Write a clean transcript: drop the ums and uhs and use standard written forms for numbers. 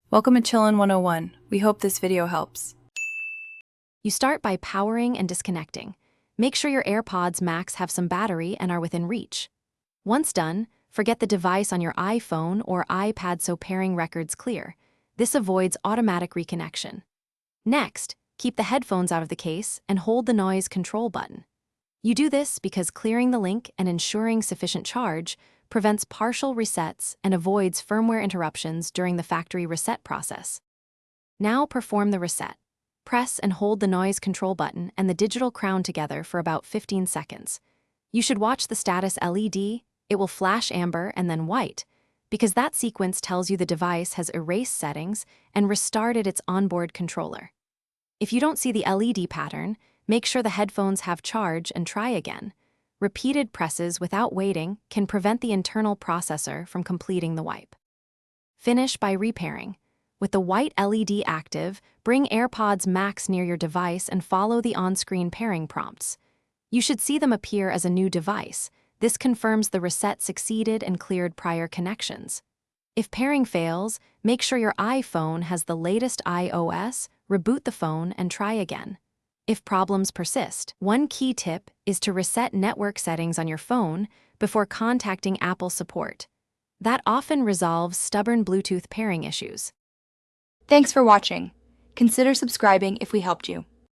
Welcome to Chillin' 101. We hope this video helps. You start by powering and disconnecting. Make sure your AirPods Max have some battery and are within reach. Once done, forget the device on your iPhone or iPad so pairing records clear. This avoids automatic reconnection. Next, keep the headphones out of the case and hold the noise control button. You do this because clearing the link and ensuring sufficient charge prevents partial resets and avoids firmware interruptions during the factory reset process. Now perform the reset. Press and hold the noise control button and the digital crown together for about 15 seconds. You should watch the status LED. It will flash amber and then white, because that sequence tells you the device has erased settings and restarted its onboard controller. If you don't see the LED pattern, make sure the headphones have charge and try again. Repeated presses without waiting can prevent the internal processor from completing the wipe. Finish by repairing. With the white LED active, bring AirPods Max near your device and follow the on-screen pairing prompts. You should see them appear as a new device. This confirms the reset succeeded and cleared prior connections. If pairing fails, make sure your iPhone has the latest iOS, reboot the phone, and try again. If problems persist, one key tip is to reset network settings on your phone before contacting Apple support. That often resolves stubborn Bluetooth pairing issues. Thanks for watching. Consider subscribing if we helped you.